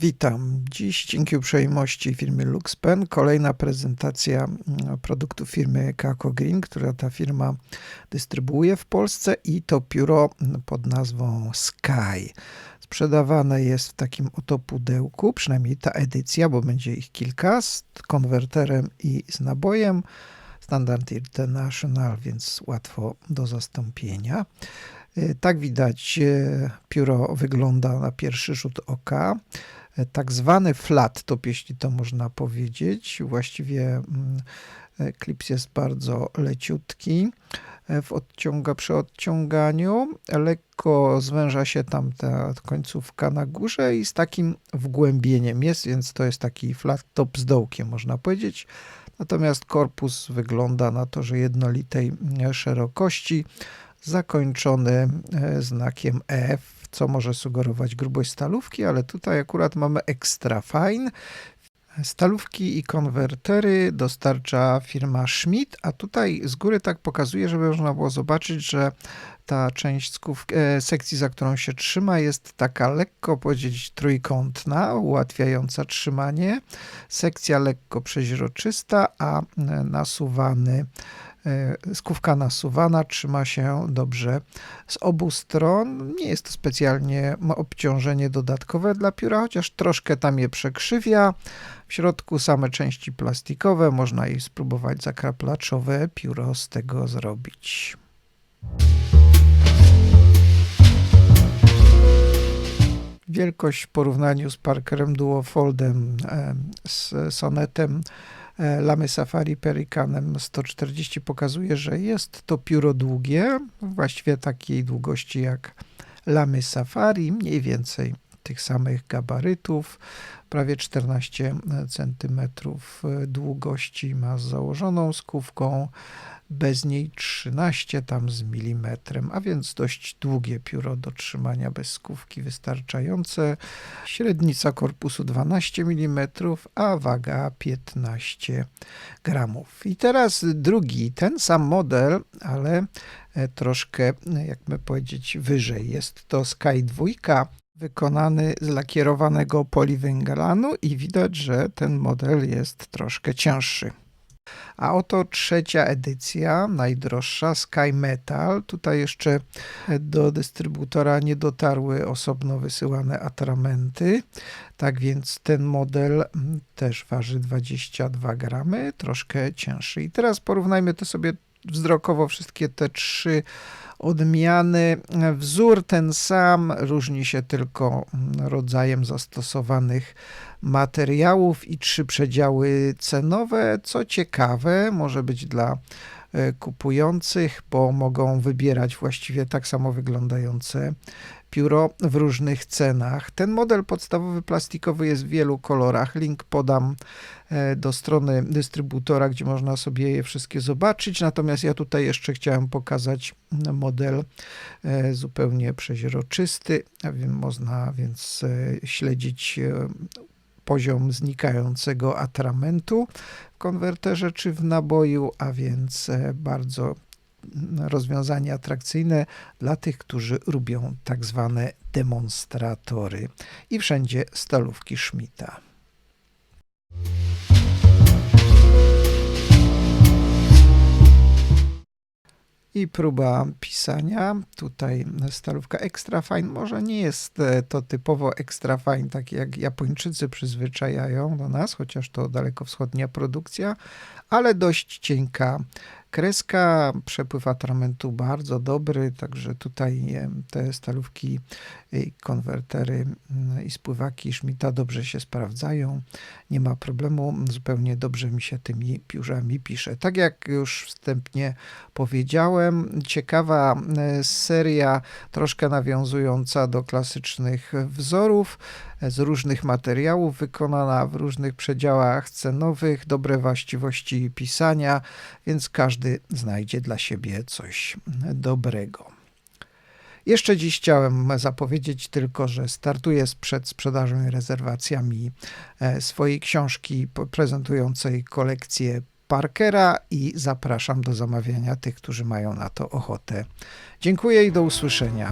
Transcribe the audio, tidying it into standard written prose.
Witam. Dziś dzięki uprzejmości firmy LuxPen kolejna prezentacja produktów firmy Kako Green, która ta firma dystrybuuje w Polsce, i to pióro pod nazwą Sky. Sprzedawane jest w takim oto pudełku, przynajmniej ta edycja, bo będzie ich kilka, z konwerterem i z nabojem. Standard International, więc łatwo do zastąpienia. Tak widać, pióro wygląda na pierwszy rzut oka. Tak zwany flat top, jeśli to można powiedzieć. Właściwie klips jest bardzo leciutki przy odciąganiu. Lekko zwęża się tam ta końcówka na górze i z takim wgłębieniem jest, więc to jest taki flat top z dołkiem, można powiedzieć. Natomiast korpus wygląda na to, że jednolitej szerokości, zakończony znakiem F, co może sugerować grubość stalówki, ale tutaj akurat mamy extra fine. Stalówki i konwertery dostarcza firma Schmidt, a tutaj z góry tak pokazuje, żeby można było zobaczyć, że ta część sekcji, za którą się trzyma, jest taka lekko powiedzieć trójkątna, ułatwiająca trzymanie. Sekcja lekko przeźroczysta, a skówka nasuwana trzyma się dobrze z obu stron. Nie jest to specjalnie obciążenie dodatkowe dla pióra, chociaż troszkę tam je przekrzywia. W środku same części plastikowe, można i spróbować zakraplaczowe pióro z tego zrobić. Wielkość w porównaniu z Parkerem Duofoldem, z Sonetem, Lamy Safari Pelicanem 140 pokazuje, że jest to pióro długie, właściwie takiej długości jak Lamy Safari, mniej więcej tych samych gabarytów, prawie 14 cm długości ma z założoną skówką, bez niej 13 tam z milimetrem, a więc dość długie pióro do trzymania bez skówki, wystarczające. Średnica korpusu 12 mm, a waga 15 gramów. I teraz drugi, ten sam model, ale troszkę, jakby powiedzieć, wyżej. Jest to Sky 2, wykonany z lakierowanego poliwęglanu i widać, że ten model jest troszkę cięższy. A oto trzecia edycja, najdroższa, Sky Metal. Tutaj jeszcze do dystrybutora nie dotarły osobno wysyłane atramenty. Tak więc ten model też waży 22 gramy, troszkę cięższy. I teraz porównajmy to sobie wzrokowo, wszystkie te trzy odmiany. Wzór ten sam, różni się tylko rodzajem zastosowanych materiałów i 3 przedziały cenowe. Co ciekawe, może być dla kupujących, bo mogą wybierać właściwie tak samo wyglądające pióro w różnych cenach. Ten model podstawowy plastikowy jest w wielu kolorach. Link podam do strony dystrybutora, gdzie można sobie je wszystkie zobaczyć. Natomiast ja tutaj jeszcze chciałem pokazać model zupełnie przeźroczysty, a więc można śledzić poziom znikającego atramentu w konwerterze czy w naboju, a więc bardzo rozwiązanie atrakcyjne dla tych, którzy lubią tak zwane demonstratory. I wszędzie stalówki Schmidta. I próba pisania. Tutaj stalówka Extra Fine. Może nie jest to typowo Extra Fine, tak jak Japończycy przyzwyczajają do nas, chociaż to dalekowschodnia produkcja, ale dość cienka kreska, przepływ atramentu bardzo dobry, także tutaj te stalówki, konwertery i spływaki Schmidta dobrze się sprawdzają. Nie ma problemu, zupełnie dobrze mi się tymi piórzami pisze. Tak jak już wstępnie powiedziałem, ciekawa seria, troszkę nawiązująca do klasycznych wzorów, z różnych materiałów, wykonana w różnych przedziałach cenowych, dobre właściwości pisania, więc każdy znajdzie dla siebie coś dobrego. Jeszcze dziś chciałem zapowiedzieć tylko, że startuję z przedsprzedażą i rezerwacjami swojej książki prezentującej kolekcję Parkera i zapraszam do zamawiania tych, którzy mają na to ochotę. Dziękuję i do usłyszenia.